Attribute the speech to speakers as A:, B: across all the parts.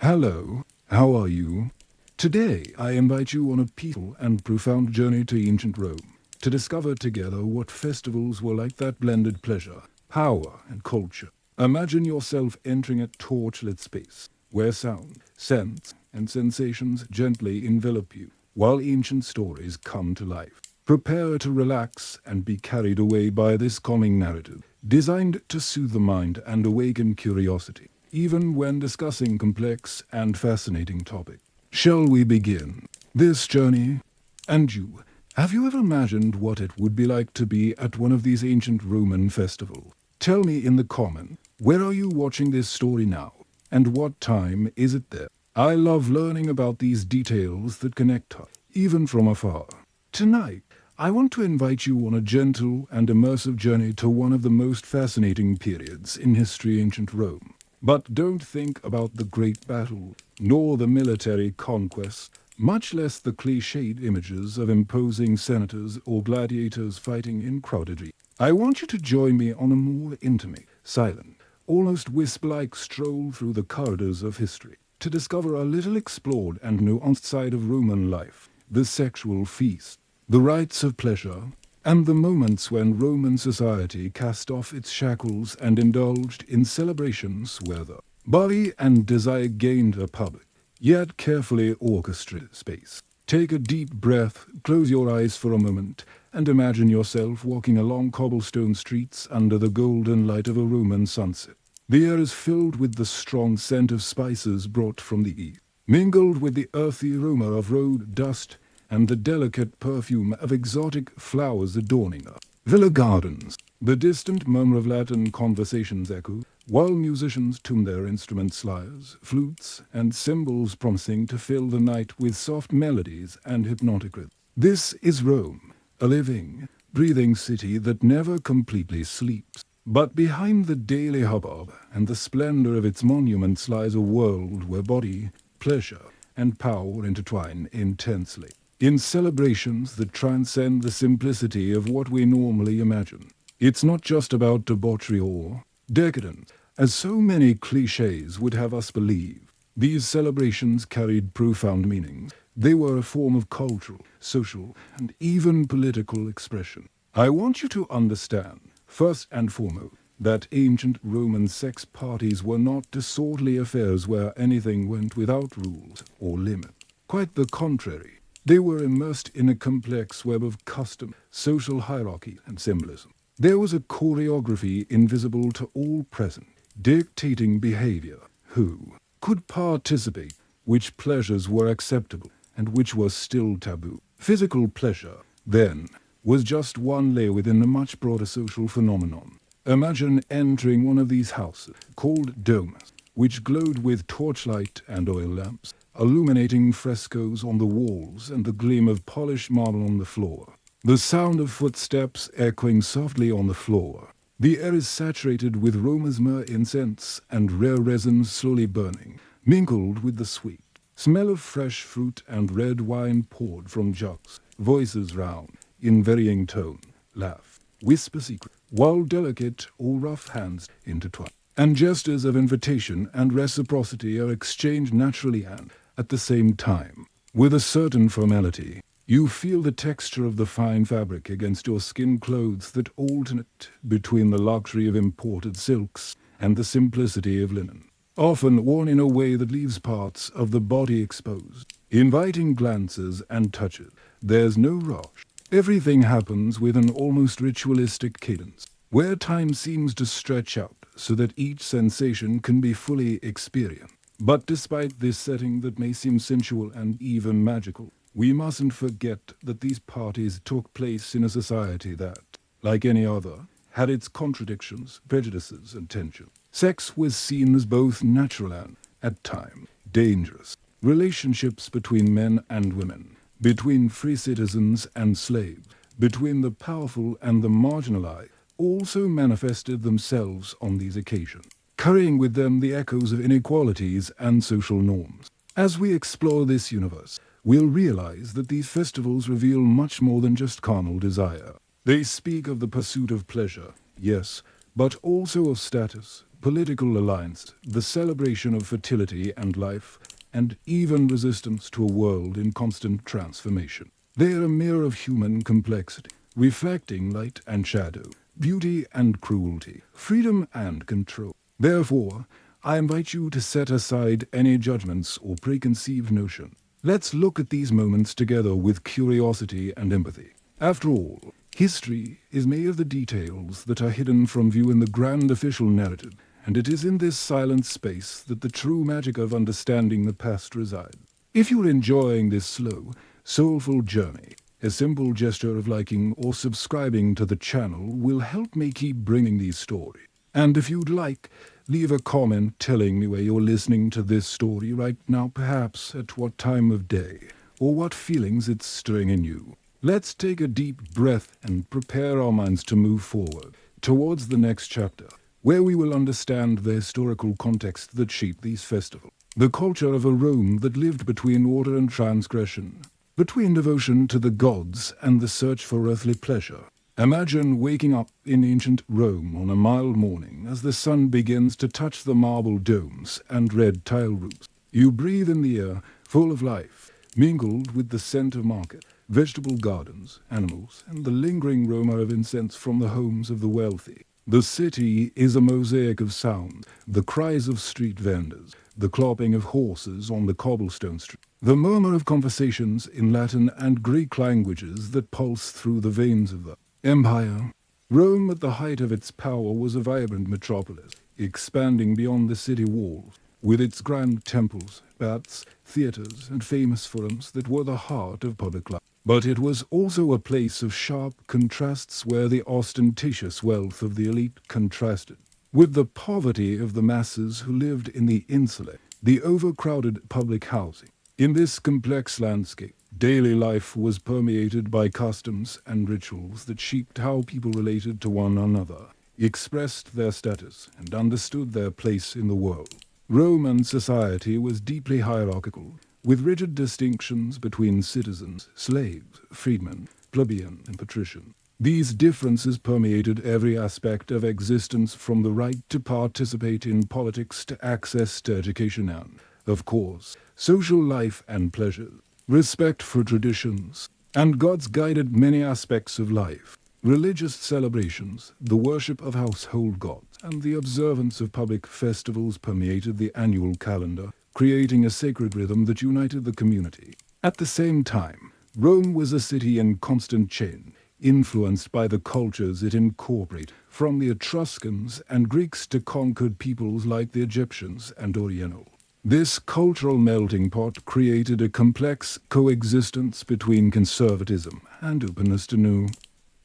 A: Hello, how are you? Today I invite you on a peaceful and profound journey to ancient Rome, to discover together what festivals were like that blended pleasure, power and culture. Imagine yourself entering a torchlit space, where sound, scents and sensations gently envelop you, while ancient stories come to life. Prepare to relax and be carried away by this calming narrative, designed to soothe the mind and awaken curiosity, even when discussing complex and fascinating topics. Shall we begin this journey? And you, have you ever imagined what it would be like to be at one of these ancient Roman festivals? Tell me in the comment, where are you watching this story now? And what time is it there? I love learning about these details that connect us, even from afar. Tonight, I want to invite you on a gentle and immersive journey to one of the most fascinating periods in history, ancient Rome. But don't think about the great battle, nor the military conquest, much less the cliched images of imposing senators or gladiators fighting in crowded arenas. I want you to join me on a more intimate, silent, almost wisp-like stroll through the corridors of history, to discover a little explored and nuanced side of Roman life, the sexual feast, the rites of pleasure, and the moments when Roman society cast off its shackles and indulged in celebrations where the body and desire gained a public, yet carefully orchestrated space. Take a deep breath, close your eyes for a moment, and imagine yourself walking along cobblestone streets under the golden light of a Roman sunset. The air is filled with the strong scent of spices brought from the east, mingled with the earthy aroma of road dust and the delicate perfume of exotic flowers adorning the villa gardens. The distant murmur of Latin conversations echo, while musicians tune their instruments, lyres, flutes, and cymbals, promising to fill the night with soft melodies and hypnotic rhythms. This is Rome, a living, breathing city that never completely sleeps. But behind the daily hubbub and the splendor of its monuments lies a world where body, pleasure, and power intertwine intensely, in celebrations that transcend the simplicity of what we normally imagine. It's not just about debauchery or decadence, as so many cliches would have us believe. These celebrations carried profound meanings. They were a form of cultural, social, and even political expression. I want you to understand, first and foremost, that ancient Roman sex parties were not disorderly affairs where anything went without rules or limits. Quite the contrary. They were immersed in a complex web of custom, social hierarchy, and symbolism. There was a choreography invisible to all present, dictating behavior, who could participate, which pleasures were acceptable, and which were still taboo. Physical pleasure, then, was just one layer within a much broader social phenomenon. Imagine entering one of these houses, called domes, which glowed with torchlight and oil lamps, illuminating frescoes on the walls and the gleam of polished marble on the floor. The sound of footsteps echoing softly on the floor. The air is saturated with aromas, myrrh, incense, and rare resins slowly burning, mingled with the sweet smell of fresh fruit and red wine poured from jugs. Voices round, in varying tone, laugh, whisper secret, while delicate or rough hands intertwine, and gestures of invitation and reciprocity are exchanged naturally and at the same time, with a certain formality. You feel the texture of the fine fabric against your skin, clothes that alternate between the luxury of imported silks and the simplicity of linen, often worn in a way that leaves parts of the body exposed. Inviting glances and touches. There's no rush. Everything happens with an almost ritualistic cadence, where time seems to stretch out so that each sensation can be fully experienced. But despite this setting that may seem sensual and even magical, we mustn't forget that these parties took place in a society that, like any other, had its contradictions, prejudices, and tension. Sex was seen as both natural and, at times, dangerous. Relationships between men and women, between free citizens and slaves, between the powerful and the marginalized, also manifested themselves on these occasions, carrying with them the echoes of inequalities and social norms. As we explore this universe, we'll realize that these festivals reveal much more than just carnal desire. They speak of the pursuit of pleasure, yes, but also of status, political alliance, the celebration of fertility and life, and even resistance to a world in constant transformation. They are a mirror of human complexity, reflecting light and shadow, beauty and cruelty, freedom and control. Therefore, I invite you to set aside any judgments or preconceived notions. Let's look at these moments together with curiosity and empathy. After all, history is made of the details that are hidden from view in the grand official narrative, and it is in this silent space that the true magic of understanding the past resides. If you're enjoying this slow, soulful journey, a simple gesture of liking or subscribing to the channel will help me keep bringing these stories. And if you'd like, leave a comment telling me where you're listening to this story right now, perhaps at what time of day, or what feelings it's stirring in you. Let's take a deep breath and prepare our minds to move forward towards the next chapter, where we will understand the historical context that shaped these festivals. The culture of a Rome that lived between order and transgression, between devotion to the gods and the search for earthly pleasure. Imagine waking up in ancient Rome on a mild morning as the sun begins to touch the marble domes and red tile roofs. You breathe in the air full of life, mingled with the scent of market, vegetable gardens, animals, and the lingering aroma of incense from the homes of the wealthy. The city is a mosaic of sounds, the cries of street vendors, the clopping of horses on the cobblestone street, the murmur of conversations in Latin and Greek languages that pulse through the veins of the empire. Rome at the height of its power was a vibrant metropolis, expanding beyond the city walls, with its grand temples, baths, theaters, and famous forums that were the heart of public life. But it was also a place of sharp contrasts where the ostentatious wealth of the elite contrasted with the poverty of the masses who lived in the insulae, the overcrowded public housing. In this complex landscape, daily life was permeated by customs and rituals that shaped how people related to one another, expressed their status, and understood their place in the world. Roman society was deeply hierarchical, with rigid distinctions between citizens, slaves, freedmen, plebeian, and patrician. These differences permeated every aspect of existence, from the right to participate in politics to access to education and, of course, social life and pleasure. Respect for traditions and gods guided many aspects of life. Religious celebrations, the worship of household gods, and the observance of public festivals permeated the annual calendar, creating a sacred rhythm that united the community. At the same time, Rome was a city in constant change, influenced by the cultures it incorporated, from the Etruscans and Greeks to conquered peoples like the Egyptians and Orientals. This cultural melting pot created a complex coexistence between conservatism and openness to new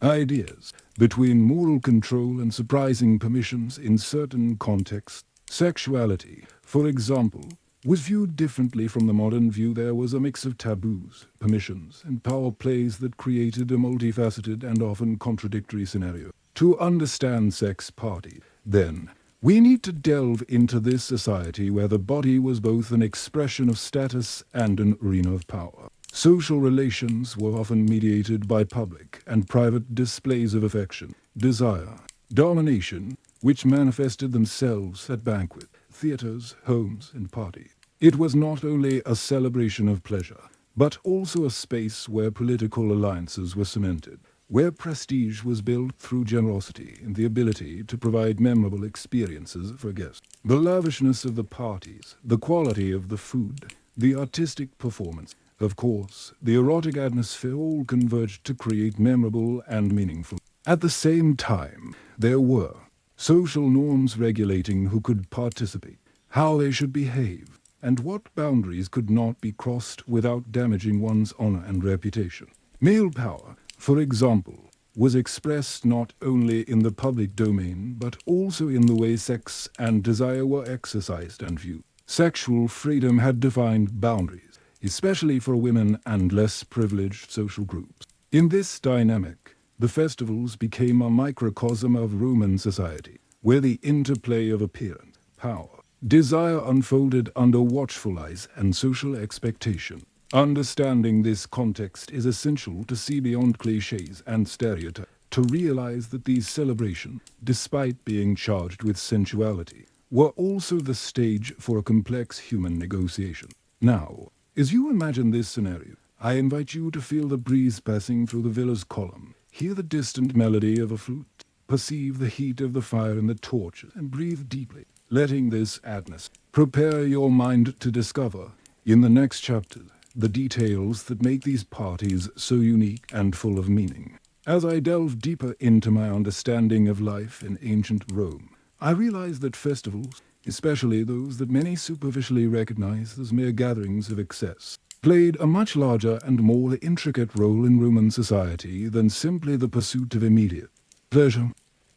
A: ideas, between moral control and surprising permissions in certain contexts. Sexuality, for example, was viewed differently from the modern view. There was a mix of taboos, permissions, and power plays that created a multifaceted and often contradictory scenario. To understand sex party, then, we need to delve into this society where the body was both an expression of status and an arena of power. Social relations were often mediated by public and private displays of affection, desire, domination, which manifested themselves at banquets, theaters, homes, and parties. It was not only a celebration of pleasure, but also a space where political alliances were cemented, where prestige was built through generosity and the ability to provide memorable experiences for guests. The lavishness of the parties, the quality of the food, the artistic performance, of course, the erotic atmosphere all converged to create memorable and meaningful. At the same time, there were social norms regulating who could participate, how they should behave, and what boundaries could not be crossed without damaging one's honor and reputation. Male power, for example, was expressed not only in the public domain, but also in the way sex and desire were exercised and viewed. Sexual freedom had defined boundaries, especially for women and less privileged social groups. In this dynamic, the festivals became a microcosm of Roman society, where the interplay of appearance, power, desire unfolded under watchful eyes and social expectation. Understanding this context is essential to see beyond cliches and stereotypes, to realize that these celebrations, despite being charged with sensuality, were also the stage for a complex human negotiation. Now, as you imagine this scenario, I invite you to feel the breeze passing through the villa's column, hear the distant melody of a flute, perceive the heat of the fire in the torches, and breathe deeply, letting this atmosphere prepare your mind to discover, in the next chapter, the details that make these parties so unique and full of meaning. As I delve deeper into my understanding of life in ancient Rome, I realize that festivals, especially those that many superficially recognize as mere gatherings of excess, played a much larger and more intricate role in Roman society than simply the pursuit of immediate pleasure.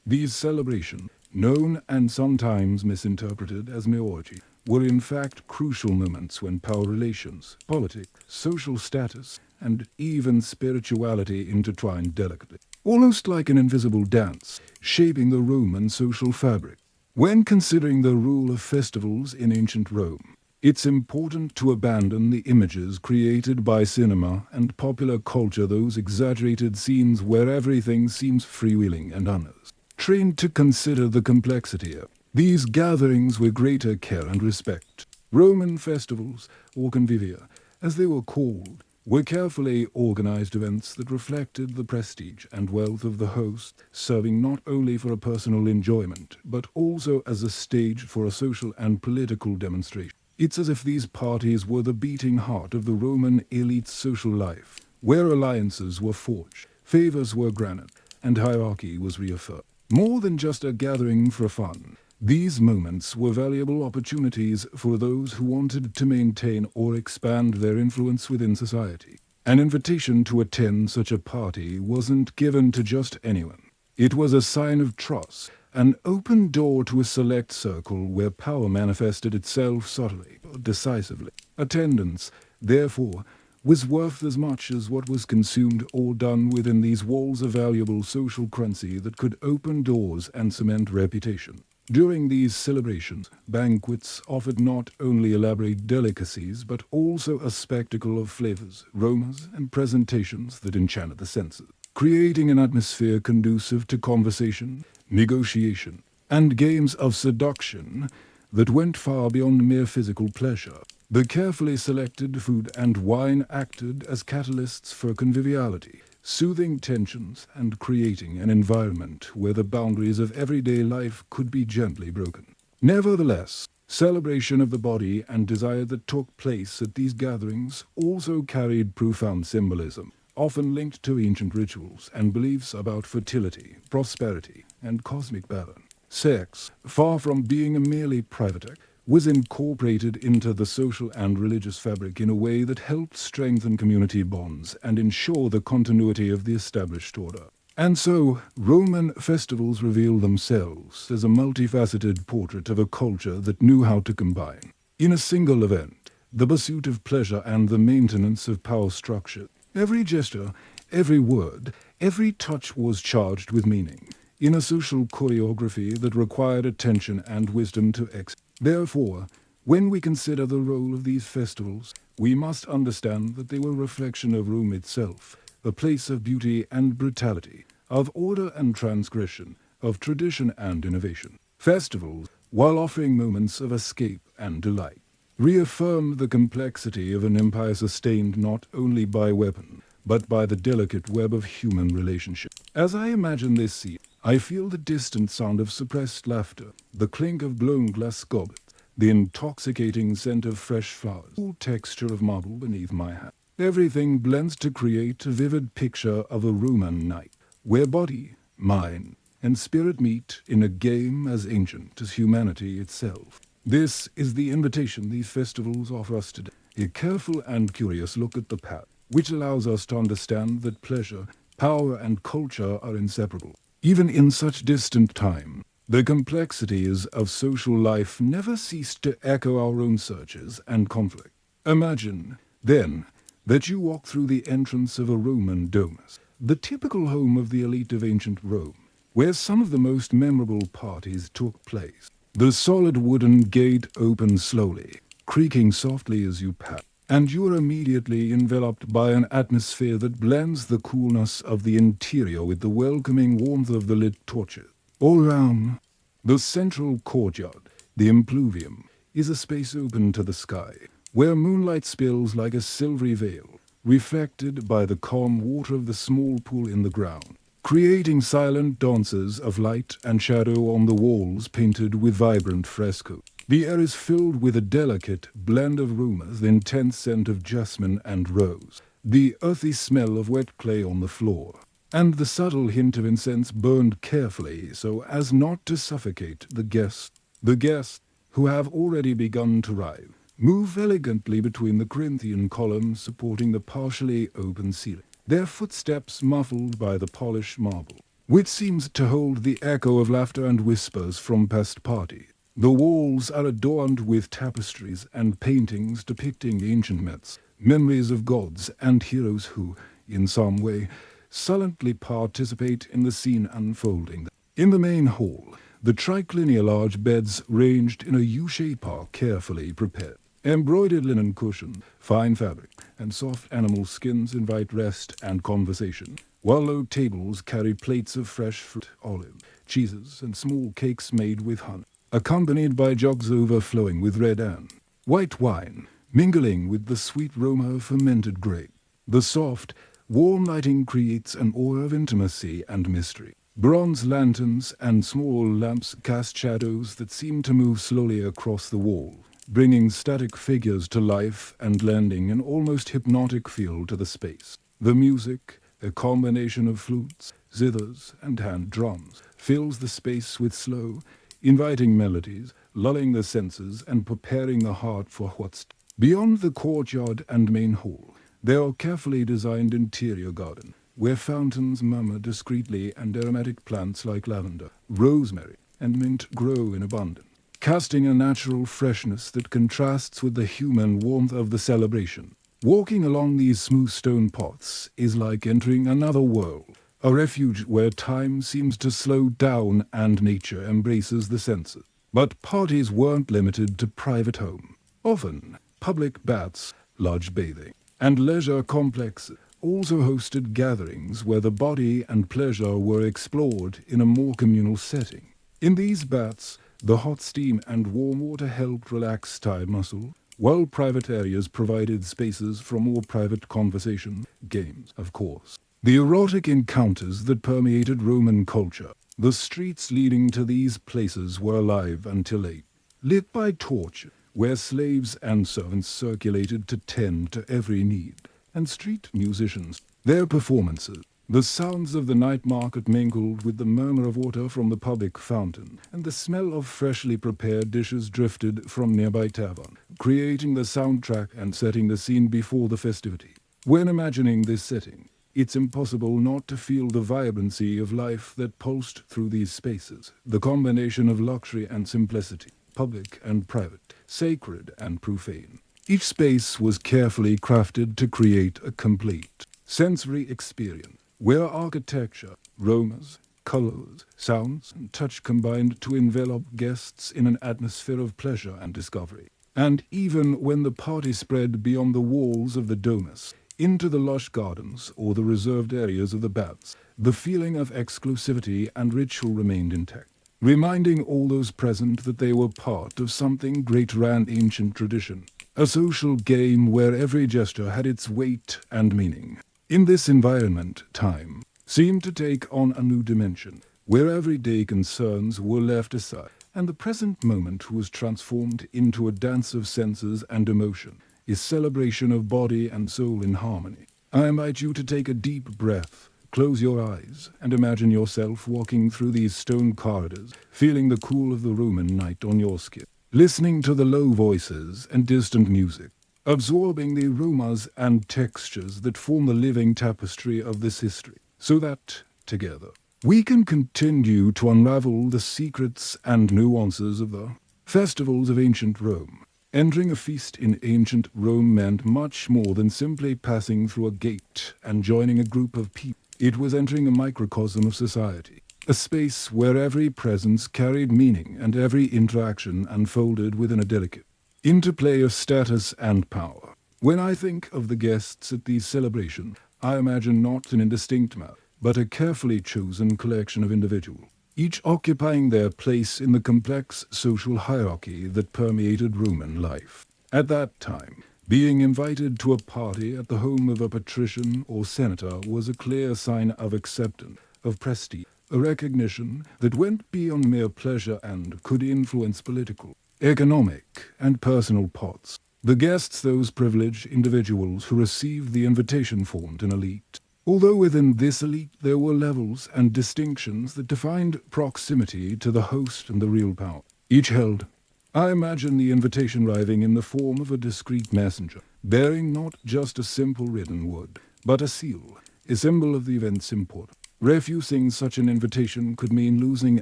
A: These celebrations, known and sometimes misinterpreted as mere orgy, were in fact crucial moments when power relations, politics, social status, and even spirituality intertwined delicately, almost like an invisible dance, shaping the Roman social fabric. When considering the rule of festivals in ancient Rome, it's important to abandon the images created by cinema and popular culture, those exaggerated scenes where everything seems freewheeling and unearned. Trained to consider the complexity of these gatherings with greater care and respect. Roman festivals, or convivia, as they were called, were carefully organized events that reflected the prestige and wealth of the host, serving not only for a personal enjoyment, but also as a stage for a social and political demonstration. It's as if these parties were the beating heart of the Roman elite's social life, where alliances were forged, favors were granted, and hierarchy was reaffirmed. More than just a gathering for fun, these moments were valuable opportunities for those who wanted to maintain or expand their influence within society. An invitation to attend such a party wasn't given to just anyone. It was a sign of trust, an open door to a select circle where power manifested itself subtly but decisively. Attendance, therefore, was worth as much as what was consumed or done within these walls, a valuable social currency that could open doors and cement reputation. During these celebrations, banquets offered not only elaborate delicacies, but also a spectacle of flavors, aromas, and presentations that enchanted the senses, creating an atmosphere conducive to conversation, negotiation, and games of seduction that went far beyond mere physical pleasure. The carefully selected food and wine acted as catalysts for conviviality, soothing tensions and creating an environment where the boundaries of everyday life could be gently broken. Nevertheless, celebration of the body and desire that took place at these gatherings also carried profound symbolism, often linked to ancient rituals and beliefs about fertility, prosperity, and cosmic balance. Sex, far from being a merely private act, was incorporated into the social and religious fabric in a way that helped strengthen community bonds and ensure the continuity of the established order. And so, Roman festivals reveal themselves as a multifaceted portrait of a culture that knew how to combine, in a single event, the pursuit of pleasure and the maintenance of power structure. Every gesture, every word, every touch was charged with meaning, in a social choreography that required attention and wisdom to execute. Therefore, when we consider the role of these festivals, we must understand that they were a reflection of Rome itself, a place of beauty and brutality, of order and transgression, of tradition and innovation. Festivals, while offering moments of escape and delight, reaffirm the complexity of an empire sustained not only by weapon, but by the delicate web of human relationship. As I imagine this scene, I feel the distant sound of suppressed laughter, the clink of blown glass goblets, the intoxicating scent of fresh flowers, the cool texture of marble beneath my hand. Everything blends to create a vivid picture of a Roman night, where body, mind, and spirit meet in a game as ancient as humanity itself. This is the invitation these festivals offer us today, a careful and curious look at the past, which allows us to understand that pleasure, power, and culture are inseparable. Even in such distant time, the complexities of social life never ceased to echo our own searches and conflict. Imagine, then, that you walk through the entrance of a Roman domus, the typical home of the elite of ancient Rome, where some of the most memorable parties took place. The solid wooden gate opens slowly, creaking softly as you pass. and you are immediately enveloped by an atmosphere that blends the coolness of the interior with the welcoming warmth of the lit torches. All around, the central courtyard, the impluvium, is a space open to the sky, where moonlight spills like a silvery veil, reflected by the calm water of the small pool in the ground, creating silent dances of light and shadow on the walls painted with vibrant frescoes. The air is filled with a delicate blend of aromas, the intense scent of jasmine and rose, the earthy smell of wet clay on the floor, and the subtle hint of incense burned carefully so as not to suffocate the guests. The guests, who have already begun to arrive, move elegantly between the Corinthian columns supporting the partially open ceiling, their footsteps muffled by the polished marble, which seems to hold the echo of laughter and whispers from past parties. The walls are adorned with tapestries and paintings depicting ancient myths, memories of gods and heroes who, in some way, silently participate in the scene unfolding. In the main hall, the triclinear large beds ranged in a U-shape are carefully prepared. Embroidered linen cushions, fine fabric, and soft animal skins invite rest and conversation, while low tables carry plates of fresh fruit, olives, cheeses, and small cakes made with honey, accompanied by jugs overflowing with red and white wine, mingling with the sweet aroma of fermented grape. The soft, warm lighting creates an aura of intimacy and mystery. Bronze lanterns and small lamps cast shadows that seem to move slowly across the wall, bringing static figures to life and lending an almost hypnotic feel to the space. The music, a combination of flutes, zithers, and hand drums, fills the space with slow, inviting melodies, lulling the senses and preparing the heart for what's beyond the courtyard and main hall. There are carefully designed interior gardens, where fountains murmur discreetly and aromatic plants like lavender, rosemary, and mint grow in abundance, casting a natural freshness that contrasts with the human warmth of the celebration. Walking along these smooth stone paths is like entering another world, a refuge where time seems to slow down and nature embraces the senses. But parties weren't limited to private home. Often, public baths, large bathing, and leisure complexes also hosted gatherings where the body and pleasure were explored in a more communal setting. In these baths, the hot steam and warm water helped relax tired muscle, while private areas provided spaces for more private conversation, games, of course. The erotic encounters that permeated Roman culture. The streets leading to these places were alive until late, lit by torches, where slaves and servants circulated to tend to every need, and street musicians, their performances. The sounds of the night market mingled with the murmur of water from the public fountain, and the smell of freshly prepared dishes drifted from nearby tavern, creating the soundtrack and setting the scene before the festivity. When imagining this setting, it's impossible not to feel the vibrancy of life that pulsed through these spaces, the combination of luxury and simplicity, public and private, sacred and profane. Each space was carefully crafted to create a complete sensory experience, where architecture, aromas, colors, sounds, and touch combined to envelop guests in an atmosphere of pleasure and discovery. And even when the party spread beyond the walls of the domus, into the lush gardens or the reserved areas of the baths, the feeling of exclusivity and ritual remained intact, reminding all those present that they were part of something greater and ancient tradition, a social game where every gesture had its weight and meaning. In this environment, time seemed to take on a new dimension, where everyday concerns were left aside, and the present moment was transformed into a dance of senses and emotion, a celebration of body and soul in harmony. I invite you to take a deep breath, close your eyes, and imagine yourself walking through these stone corridors, feeling the cool of the Roman night on your skin, listening to the low voices and distant music, absorbing the aromas and textures that form the living tapestry of this history, so that, together, we can continue to unravel the secrets and nuances of the festivals of ancient Rome. Entering a feast in ancient Rome meant much more than simply passing through a gate and joining a group of people. It was entering a microcosm of society, a space where every presence carried meaning and every interaction unfolded within a delicate interplay of status and power. When I think of the guests at these celebrations, I imagine not an indistinct mass, but a carefully chosen collection of individuals, each occupying their place in the complex social hierarchy that permeated Roman life. At that time, being invited to a party at the home of a patrician or senator was a clear sign of acceptance, of prestige, a recognition that went beyond mere pleasure and could influence political, economic, and personal pots. The guests, those privileged individuals who received the invitation, formed an elite. Although within this elite there were levels and distinctions that defined proximity to the host and the real power. Each held. I imagine the invitation arriving in the form of a discreet messenger, bearing not just a simple written word, but a seal, a symbol of the event's importance. Refusing such an invitation could mean losing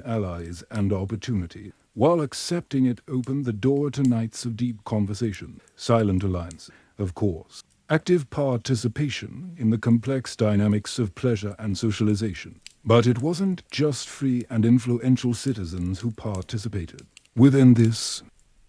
A: allies and opportunity, while accepting it opened the door to nights of deep conversation, silent alliance, of course, active participation in the complex dynamics of pleasure and socialization. But it wasn't just free and influential citizens who participated. Within this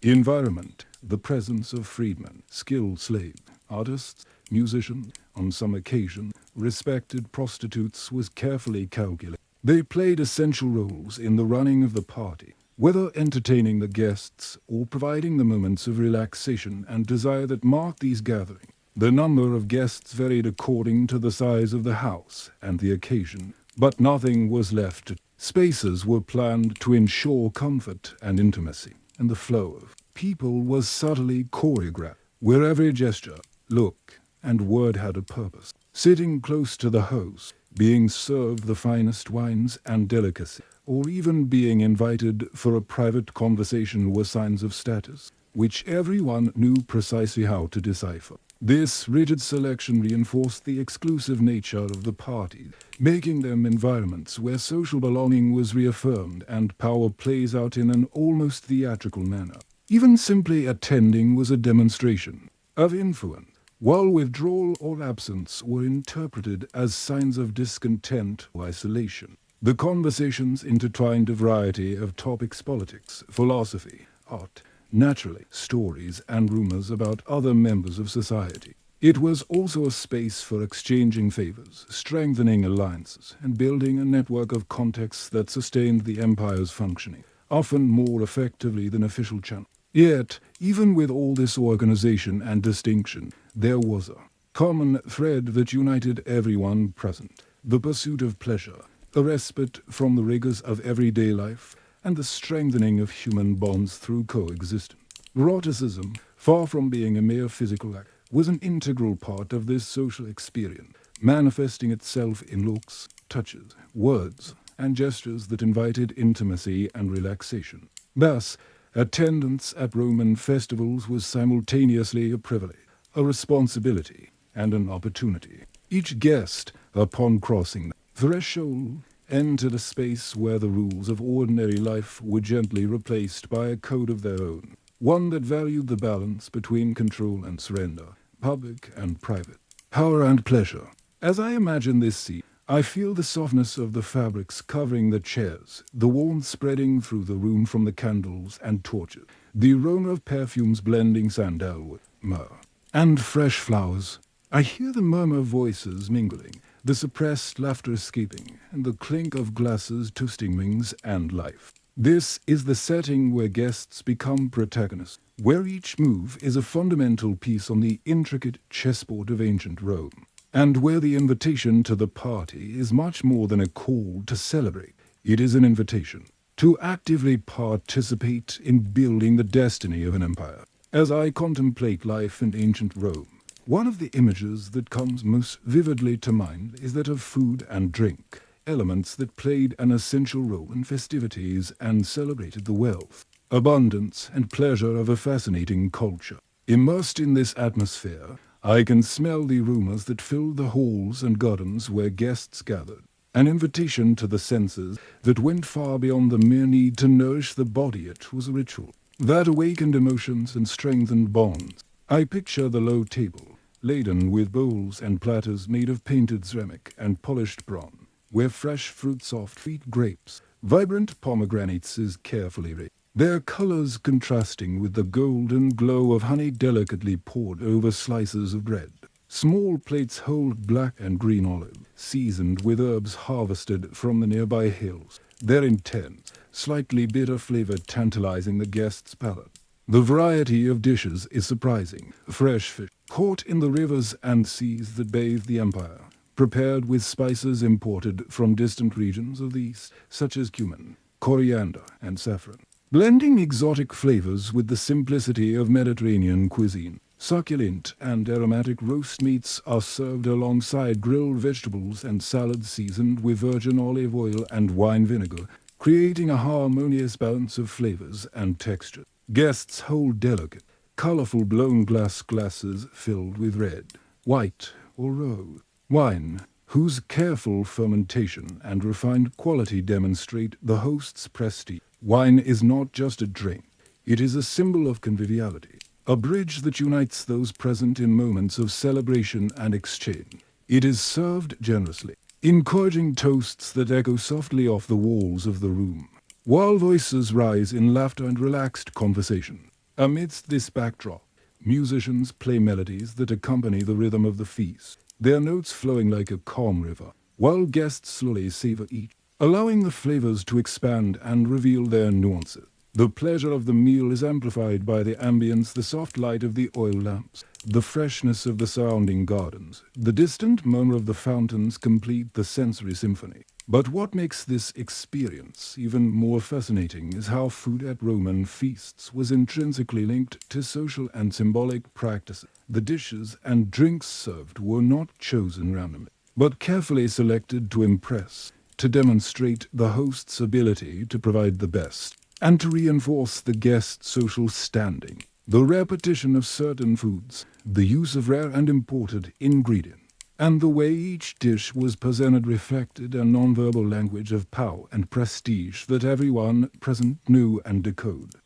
A: environment, the presence of freedmen, skilled slaves, artists, musicians, on some occasion, respected prostitutes was carefully calculated. They played essential roles in the running of the party, whether entertaining the guests or providing the moments of relaxation and desire that marked these gatherings. The number of guests varied according to the size of the house and the occasion, but nothing was left. Spaces were planned to ensure comfort and intimacy, and the flow of people was subtly choreographed, where every gesture, look, and word had a purpose. Sitting close to the host, being served the finest wines and delicacy, or even being invited for a private conversation were signs of status, which everyone knew precisely how to decipher. This rigid selection reinforced the exclusive nature of the parties, making them environments where social belonging was reaffirmed and power plays out in an almost theatrical manner. Even simply attending was a demonstration of influence, while withdrawal or absence were interpreted as signs of discontent or isolation. The conversations intertwined a variety of topics: politics, philosophy, art, naturally, stories and rumors about other members of society. It was also a space for exchanging favors, strengthening alliances, and building a network of contacts that sustained the empire's functioning, often more effectively than official channels. Yet, even with all this organization and distinction, there was a common thread that united everyone present: the pursuit of pleasure, a respite from the rigors of everyday life, and the strengthening of human bonds through coexistence. Eroticism, far from being a mere physical act, was an integral part of this social experience, manifesting itself in looks, touches, words, and gestures that invited intimacy and relaxation. Thus, attendance at Roman festivals was simultaneously a privilege, a responsibility, and an opportunity. Each guest, upon crossing the threshold, entered a space where the rules of ordinary life were gently replaced by a code of their own, one that valued the balance between control and surrender, public and private, power and pleasure. As I imagine this scene, I feel the softness of the fabrics covering the chairs, the warmth spreading through the room from the candles and torches, the aroma of perfumes blending sandalwood, myrrh, and fresh flowers. I hear the murmur of voices mingling, the suppressed laughter escaping, and the clink of glasses toasting wings and life. This is the setting where guests become protagonists, where each move is a fundamental piece on the intricate chessboard of ancient Rome, and where the invitation to the party is much more than a call to celebrate. It is an invitation to actively participate in building the destiny of an empire. As I contemplate life in ancient Rome, one of the images that comes most vividly to mind is that of food and drink, elements that played an essential role in festivities and celebrated the wealth, abundance, and pleasure of a fascinating culture. Immersed in this atmosphere, I can smell the aromas that filled the halls and gardens where guests gathered, an invitation to the senses that went far beyond the mere need to nourish the body. It was a ritual that awakened emotions and strengthened bonds. I picture the low table, laden with bowls and platters made of painted ceramic and polished bronze, where fresh fruit, soft sweet grapes, vibrant pomegranates is carefully raised. their colors contrasting with the golden glow of honey delicately poured over slices of bread. Small plates hold black and green olive, seasoned with herbs harvested from the nearby hills, their intense, slightly bitter flavor tantalizing the guest's palate. The variety of dishes is surprising. Fresh fish, caught in the rivers and seas that bathe the empire, prepared with spices imported from distant regions of the east, such as cumin, coriander, and saffron. Blending exotic flavors with the simplicity of Mediterranean cuisine, succulent and aromatic roast meats are served alongside grilled vegetables and salads seasoned with virgin olive oil and wine vinegar, creating a harmonious balance of flavors and texture. Guests hold delicate, colorful blown glass glasses filled with red, white, or rose wine, whose careful fermentation and refined quality demonstrate the host's prestige. Wine is not just a drink, it is a symbol of conviviality, a bridge that unites those present in moments of celebration and exchange. It is served generously, encouraging toasts that echo softly off the walls of the room, while voices rise in laughter and relaxed conversation. Amidst this backdrop, musicians play melodies that accompany the rhythm of the feast, their notes flowing like a calm river, while guests slowly savor each, allowing the flavors to expand and reveal their nuances. The pleasure of the meal is amplified by the ambience, the soft light of the oil lamps, the freshness of the surrounding gardens. The distant murmur of the fountains complete the sensory symphony. But what makes this experience even more fascinating is how food at Roman feasts was intrinsically linked to social and symbolic practices. The dishes and drinks served were not chosen randomly, but carefully selected to impress, to demonstrate the host's ability to provide the best, and to reinforce the guest's social standing. The repetition of certain foods, the use of rare and imported ingredients, and the way each dish was presented reflected a nonverbal language of power and prestige that everyone present knew and decoded.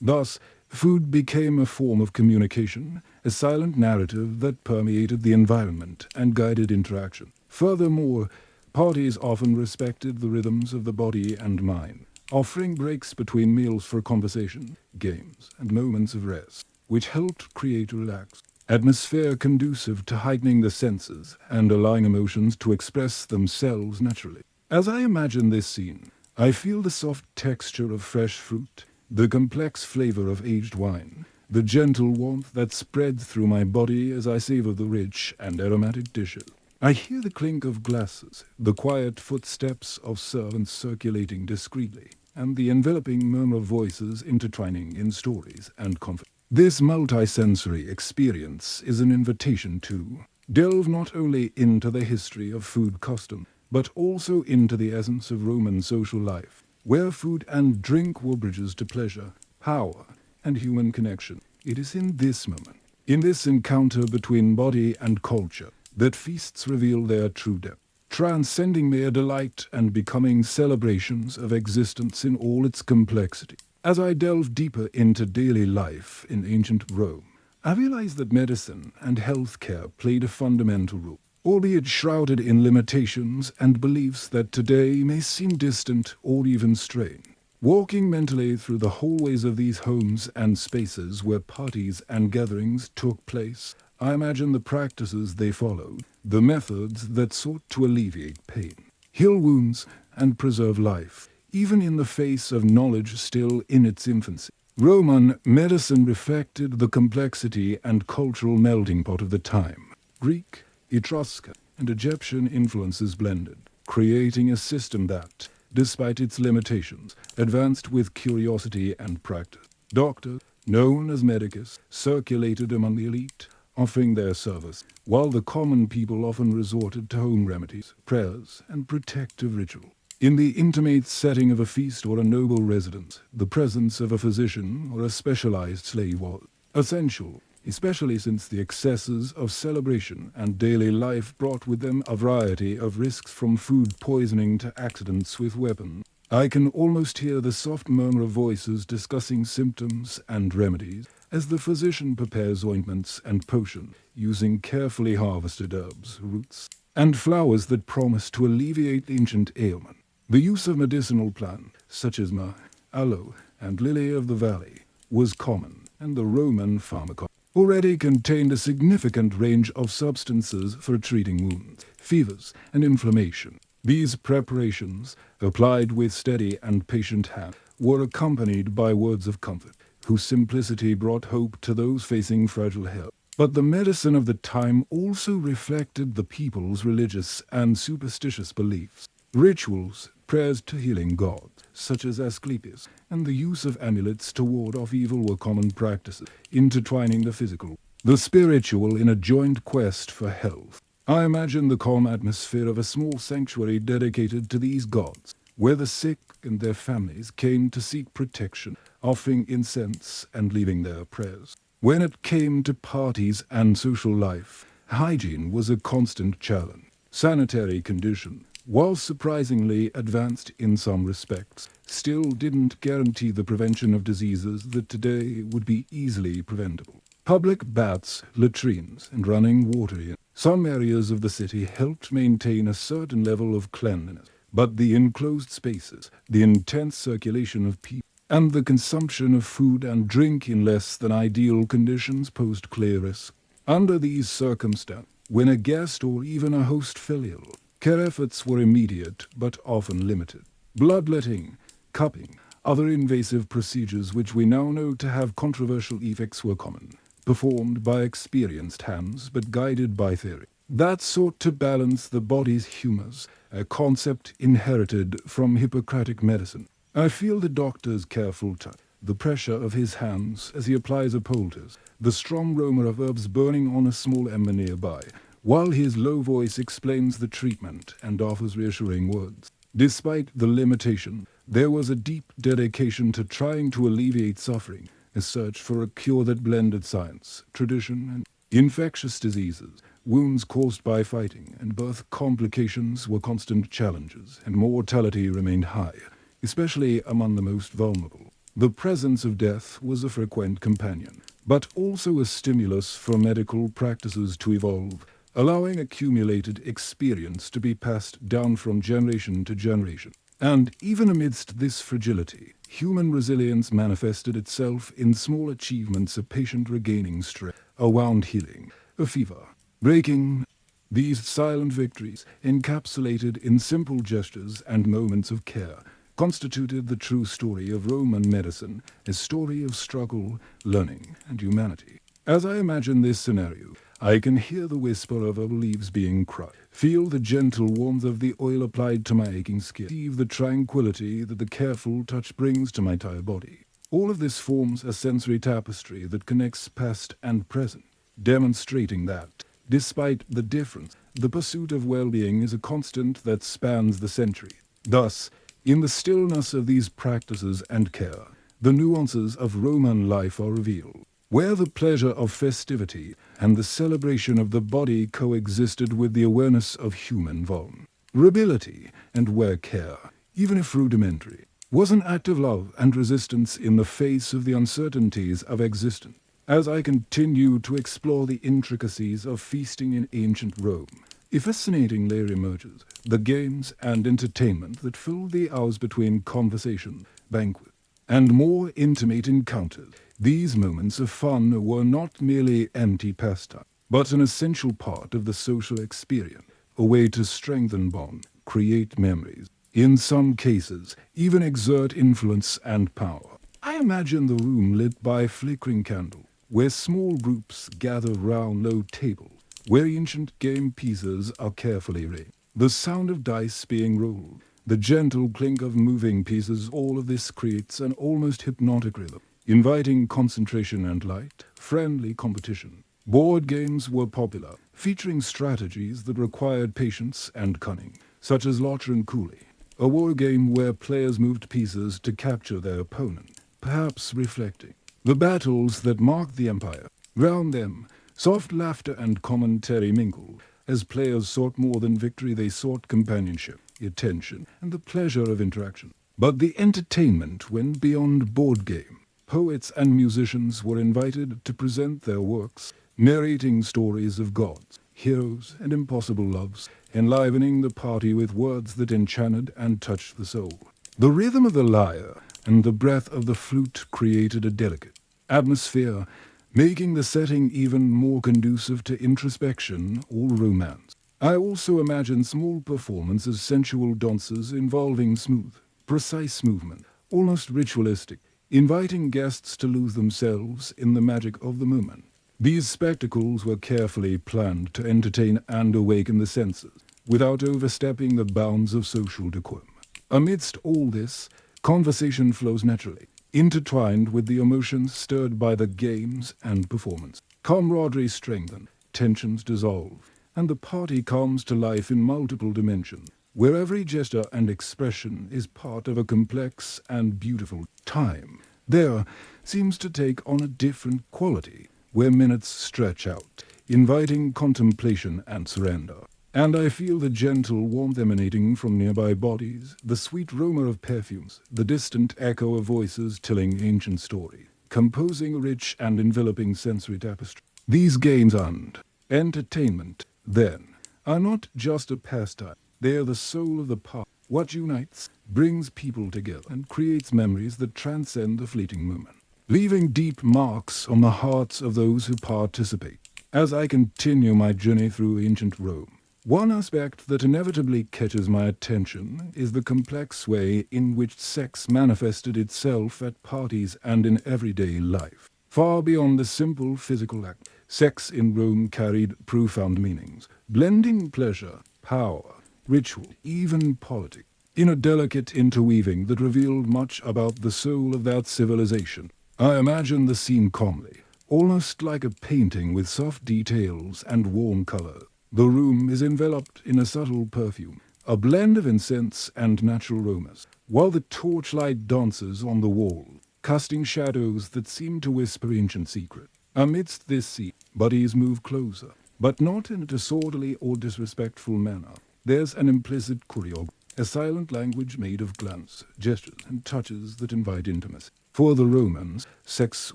A: Thus, food became a form of communication, a silent narrative that permeated the environment and guided interaction. Furthermore, parties often respected the rhythms of the body and mind, offering breaks between meals for conversation, games, and moments of rest, which helped create a relaxed atmosphere conducive to heightening the senses and allowing emotions to express themselves naturally. As I imagine this scene, I feel the soft texture of fresh fruit, the complex flavor of aged wine, the gentle warmth that spreads through my body as I savor the rich and aromatic dishes. I hear the clink of glasses, the quiet footsteps of servants circulating discreetly, and the enveloping murmur of voices intertwining in stories and confidence. This multi-sensory experience is an invitation to delve not only into the history of food custom, but also into the essence of Roman social life, where food and drink were bridges to pleasure, power, and human connection. It is in this moment, in this encounter between body and culture, that feasts reveal their true depth, transcending mere delight and becoming celebrations of existence in all its complexity. As I delve deeper into daily life in ancient Rome, I realize that medicine and healthcare played a fundamental role, albeit shrouded in limitations and beliefs that today may seem distant or even strange. Walking mentally through the hallways of these homes and spaces where parties and gatherings took place, I imagine the practices they followed, the methods that sought to alleviate pain, heal wounds, and preserve life, even in the face of knowledge still in its infancy. Roman medicine reflected the complexity and cultural melting pot of the time. Greek, Etruscan, and Egyptian influences blended, creating a system that, despite its limitations, advanced with curiosity and practice. Doctors, known as medicus, circulated among the elite, offering their service, while the common people often resorted to home remedies, prayers, and protective rituals. In the intimate setting of a feast or a noble residence, the presence of a physician or a specialized slave was essential, especially since the excesses of celebration and daily life brought with them a variety of risks from food poisoning to accidents with weapons. I can almost hear the soft murmur of voices discussing symptoms and remedies as the physician prepares ointments and potions using carefully harvested herbs, roots, and flowers that promise to alleviate ancient ailments. The use of medicinal plants, such as myrrh, aloe, and lily of the valley was common, and the Roman pharmacon already contained a significant range of substances for treating wounds, fevers, and inflammation. These preparations, applied with steady and patient hand, were accompanied by words of comfort, whose simplicity brought hope to those facing fragile health. But the medicine of the time also reflected the people's religious and superstitious beliefs. Rituals, prayers to healing gods, such as Asclepius, and the use of amulets to ward off evil were common practices, intertwining the physical, the spiritual in a joint quest for health. I imagine the calm atmosphere of a small sanctuary dedicated to these gods, where the sick and their families came to seek protection, offering incense and leaving their prayers. When it came to parties and social life, hygiene was a constant challenge. Sanitary condition, while surprisingly advanced in some respects, still didn't guarantee the prevention of diseases that today would be easily preventable. Public baths, latrines, and running water in some areas of the city helped maintain a certain level of cleanliness, but the enclosed spaces, the intense circulation of people, and the consumption of food and drink in less than ideal conditions posed clear risk. Under these circumstances, when a guest or even a host fell ill, care efforts were immediate but often limited. Bloodletting, cupping, other invasive procedures which we now know to have controversial effects were common, performed by experienced hands but guided by theory that sought to balance the body's humors, a concept inherited from Hippocratic medicine. I feel the doctor's careful touch, the pressure of his hands as he applies a poultice, the strong aroma of herbs burning on a small ember nearby, while his low voice explains the treatment and offers reassuring words. Despite the limitation, there was a deep dedication to trying to alleviate suffering, a search for a cure that blended science, tradition, and infectious diseases. Wounds caused by fighting and birth complications were constant challenges, and mortality remained high, especially among the most vulnerable. The presence of death was a frequent companion, but also a stimulus for medical practices to evolve, allowing accumulated experience to be passed down from generation to generation. And even amidst this fragility, human resilience manifested itself in small achievements, a patient regaining strength, a wound healing, a fever breaking. These silent victories, encapsulated in simple gestures and moments of care, constituted the true story of Roman medicine, a story of struggle, learning, and humanity. As I imagine this scenario, I can hear the whisper of herbal leaves being crushed, feel the gentle warmth of the oil applied to my aching skin, perceive the tranquility that the careful touch brings to my entire body. All of this forms a sensory tapestry that connects past and present, demonstrating that, despite the difference, the pursuit of well-being is a constant that spans the century. Thus, in the stillness of these practices and care, the nuances of Roman life are revealed, where the pleasure of festivity and the celebration of the body coexisted with the awareness of human vulnerability, and where care, even if rudimentary, was an act of love and resistance in the face of the uncertainties of existence. As I continue to explore the intricacies of feasting in ancient Rome, a fascinating layer emerges: the games and entertainment that filled the hours between conversation, banquet, and more intimate encounters. These moments of fun were not merely empty pastime, but an essential part of the social experience, a way to strengthen bonds, create memories, in some cases, even exert influence and power. I imagine the room lit by flickering candles, where small groups gather round low tables, where ancient game pieces are carefully arranged, the sound of dice being rolled, the gentle clink of moving pieces. All of this creates an almost hypnotic rhythm, inviting concentration and light, friendly competition. Board games were popular, featuring strategies that required patience and cunning, such as Locher and Cooley, a war game where players moved pieces to capture their opponent, perhaps reflecting the battles that marked the empire. Round them, soft laughter and commentary mingled. As players sought more than victory, they sought companionship, attention, and the pleasure of interaction. But the entertainment went beyond board game. Poets and musicians were invited to present their works, narrating stories of gods, heroes, and impossible loves, enlivening the party with words that enchanted and touched the soul. The rhythm of the lyre, and the breath of the flute created a delicate atmosphere, making the setting even more conducive to introspection or romance. I also imagine small performances, sensual dances involving smooth, precise movement, almost ritualistic, inviting guests to lose themselves in the magic of the moment. These spectacles were carefully planned to entertain and awaken the senses, without overstepping the bounds of social decorum. Amidst all this, conversation flows naturally, intertwined with the emotions stirred by the games and performance. Camaraderie strengthens, tensions dissolve, and the party comes to life in multiple dimensions, where every gesture and expression is part of a complex and beautiful time. There seems to take on a different quality, where minutes stretch out, inviting contemplation and surrender. And I feel the gentle warmth emanating from nearby bodies, the sweet aroma of perfumes, the distant echo of voices telling ancient stories, composing a rich and enveloping sensory tapestry. These games and entertainment, then, are not just a pastime. They are the soul of the party. What unites, brings people together, and creates memories that transcend the fleeting moment, leaving deep marks on the hearts of those who participate. As I continue my journey through ancient Rome, one aspect that inevitably catches my attention is the complex way in which sex manifested itself at parties and in everyday life. Far beyond the simple physical act, sex in Rome carried profound meanings, blending pleasure, power, ritual, even politics, in a delicate interweaving that revealed much about the soul of that civilization. I imagine the scene calmly, almost like a painting with soft details and warm color. The room is enveloped in a subtle perfume, a blend of incense and natural aromas, while the torchlight dances on the wall, casting shadows that seem to whisper ancient secrets. Amidst this scene, bodies move closer, but not in a disorderly or disrespectful manner. There's an implicit choreography, a silent language made of glance, gestures, and touches that invite intimacy. For the Romans, sex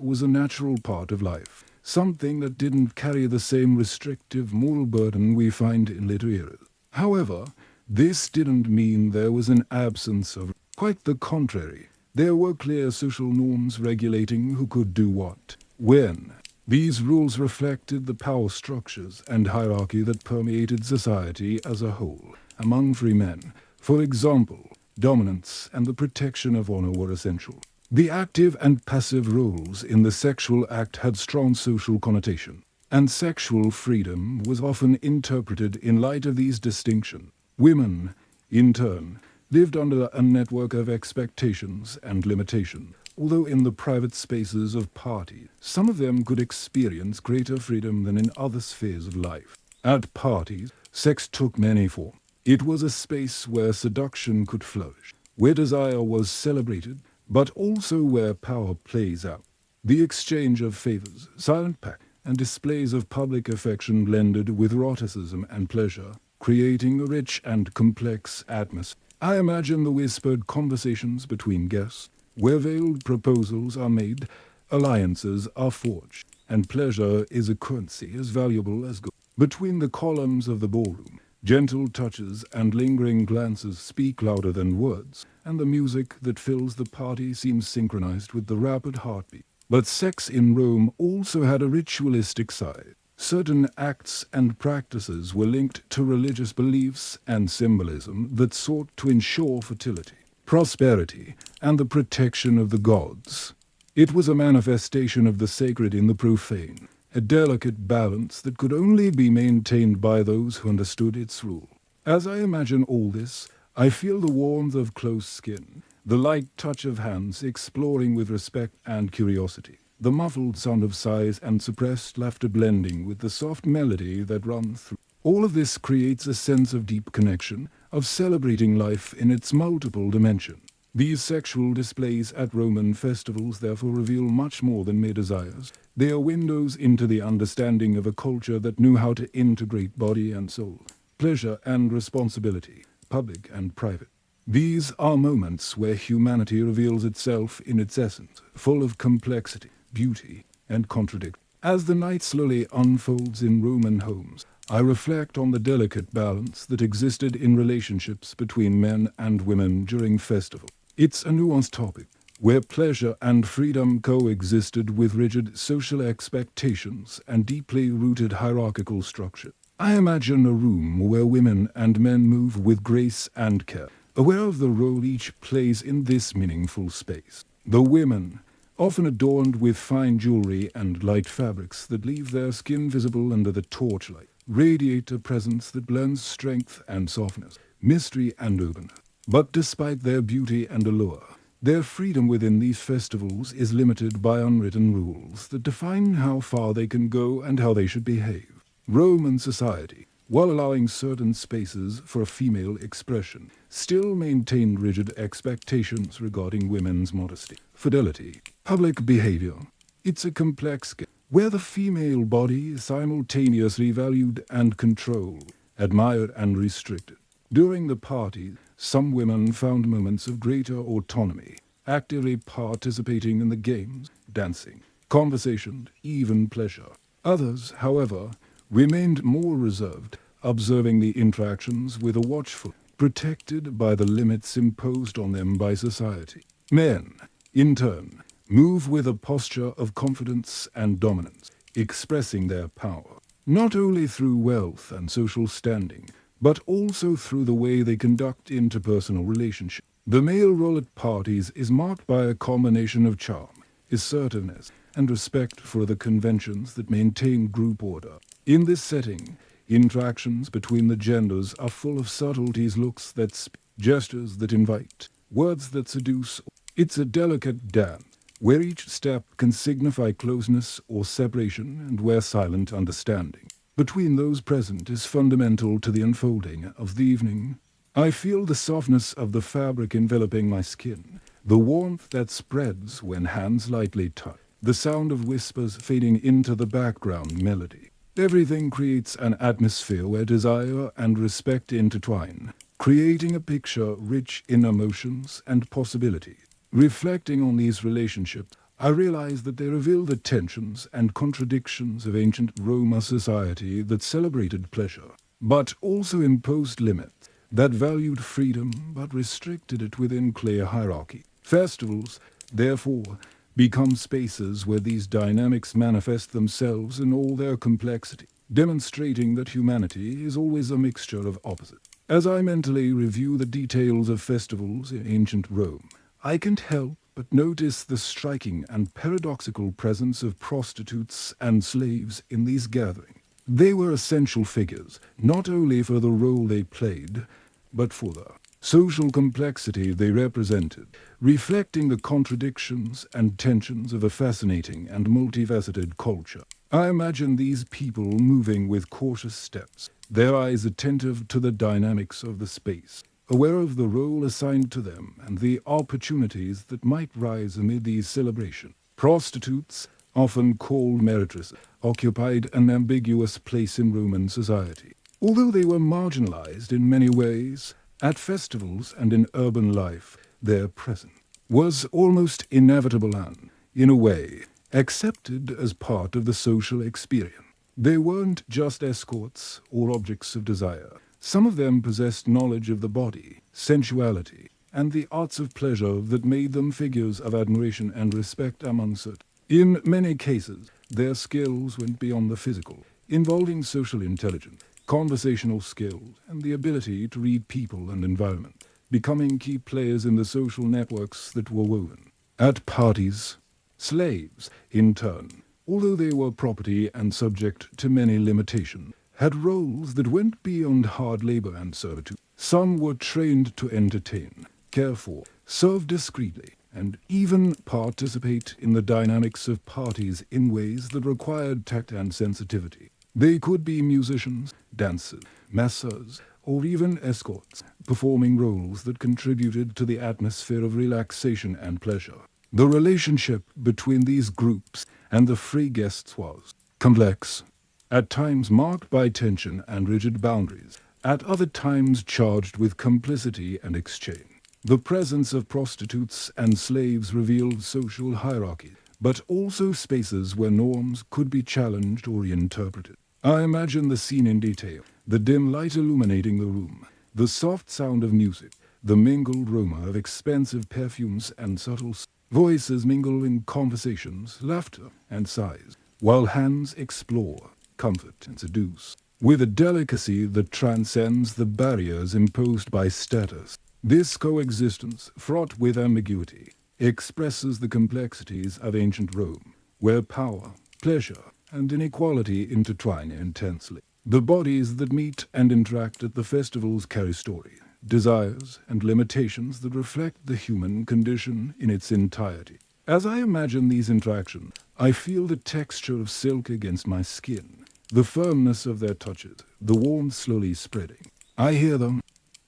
A: was a natural part of life, something that didn't carry the same restrictive moral burden we find in later eras. However, this didn't mean there was an absence of. Quite the contrary. There were clear social norms regulating who could do what, when. These rules reflected the power structures and hierarchy that permeated society as a whole. Among free men, for example, dominance and the protection of honor were essential. The active and passive roles in the sexual act had strong social connotation, and sexual freedom was often interpreted in light of these distinctions. Women, in turn, lived under a network of expectations and limitations. Although in the private spaces of parties, some of them could experience greater freedom than in other spheres of life. At parties, sex took many forms. It was a space where seduction could flourish, where desire was celebrated, but also where power plays out. The exchange of favors, silent pact, and displays of public affection blended with eroticism and pleasure, creating a rich and complex atmosphere. I imagine the whispered conversations between guests, where veiled proposals are made, alliances are forged, and pleasure is a currency as valuable as gold. Between the columns of the ballroom, gentle touches and lingering glances speak louder than words, and the music that fills the party seems synchronized with the rapid heartbeat. But sex in Rome also had a ritualistic side. Certain acts and practices were linked to religious beliefs and symbolism that sought to ensure fertility, prosperity, and the protection of the gods. It was a manifestation of the sacred in the profane, a delicate balance that could only be maintained by those who understood its rule. As I imagine all this, I feel the warmth of close skin, the light touch of hands exploring with respect and curiosity, the muffled sound of sighs and suppressed laughter blending with the soft melody that runs through. All of this creates a sense of deep connection, of celebrating life in its multiple dimensions. These sexual displays at Roman festivals therefore reveal much more than mere desires. They are windows into the understanding of a culture that knew how to integrate body and soul, pleasure and responsibility, public and private. These are moments where humanity reveals itself in its essence, full of complexity, beauty, and contradiction. As the night slowly unfolds in Roman homes, I reflect on the delicate balance that existed in relationships between men and women during festivals. It's a nuanced topic, where pleasure and freedom coexisted with rigid social expectations and deeply rooted hierarchical structure. I imagine a room where women and men move with grace and care, aware of the role each plays in this meaningful space. The women, often adorned with fine jewelry and light fabrics that leave their skin visible under the torchlight, radiate a presence that blends strength and softness, mystery and openness. But despite their beauty and allure, their freedom within these festivals is limited by unwritten rules that define how far they can go and how they should behave. Roman society, while allowing certain spaces for female expression, still maintained rigid expectations regarding women's modesty, fidelity, public behavior. It's a complex game where the female body is simultaneously valued and controlled, admired and restricted. During the party, some women found moments of greater autonomy, actively participating in the games, dancing, conversation, even pleasure. Others, however, remained more reserved, observing the interactions with a watchful, protected by the limits imposed on them by society. Men, in turn, move with a posture of confidence and dominance, expressing their power, not only through wealth and social standing, but also through the way they conduct interpersonal relationships. The male role at parties is marked by a combination of charm, assertiveness, and respect for the conventions that maintain group order. In this setting, interactions between the genders are full of subtleties, looks that speak, gestures that invite, words that seduce. It's a delicate dance, where each step can signify closeness or separation and where silent understanding between those present is fundamental to the unfolding of the evening. I feel the softness of the fabric enveloping my skin, the warmth that spreads when hands lightly touch, the sound of whispers fading into the background melody. Everything creates an atmosphere where desire and respect intertwine, creating a picture rich in emotions and possibilities. Reflecting on these relationships, I realize that they reveal the tensions and contradictions of ancient Roman society that celebrated pleasure, but also imposed limits, that valued freedom but restricted it within clear hierarchy. Festivals, therefore, become spaces where these dynamics manifest themselves in all their complexity, demonstrating that humanity is always a mixture of opposites. As I mentally review the details of festivals in ancient Rome, I can't help but notice the striking and paradoxical presence of prostitutes and slaves in these gatherings. They were essential figures, not only for the role they played, but for the social complexity they represented, reflecting the contradictions and tensions of a fascinating and multifaceted culture. I imagine these people moving with cautious steps, their eyes attentive to the dynamics of the space, aware of the role assigned to them and the opportunities that might rise amid these celebrations. Prostitutes, often called meretresses, occupied an ambiguous place in Roman society. Although they were marginalized in many ways, at festivals and in urban life, their presence was almost inevitable and, in a way, accepted as part of the social experience. They weren't just escorts or objects of desire. Some of them possessed knowledge of the body, sensuality, and the arts of pleasure that made them figures of admiration and respect amongst it. In many cases, their skills went beyond the physical, involving social intelligence, conversational skills, and the ability to read people and environment, becoming key players in the social networks that were woven. At parties, slaves, in turn, although they were property and subject to many limitations, had roles that went beyond hard labor and servitude. Some were trained to entertain, care for, serve discreetly, and even participate in the dynamics of parties in ways that required tact and sensitivity. They could be musicians, dancers, masseurs, or even escorts, performing roles that contributed to the atmosphere of relaxation and pleasure. The relationship between these groups and the free guests was complex, at times marked by tension and rigid boundaries, at other times charged with complicity and exchange. The presence of prostitutes and slaves revealed social hierarchy, but also spaces where norms could be challenged or reinterpreted. I imagine the scene in detail, the dim light illuminating the room, the soft sound of music, the mingled aroma of expensive perfumes and subtle Voices mingle in conversations, laughter and sighs, while hands explore, comfort and seduce, with a delicacy that transcends the barriers imposed by status. This coexistence, fraught with ambiguity, expresses the complexities of ancient Rome, where power, pleasure, and inequality intertwine intensely. The bodies that meet and interact at the festivals carry story, desires, and limitations that reflect the human condition in its entirety. As I imagine these interactions, I feel the texture of silk against my skin, the firmness of their touches, the warmth slowly spreading. I hear them,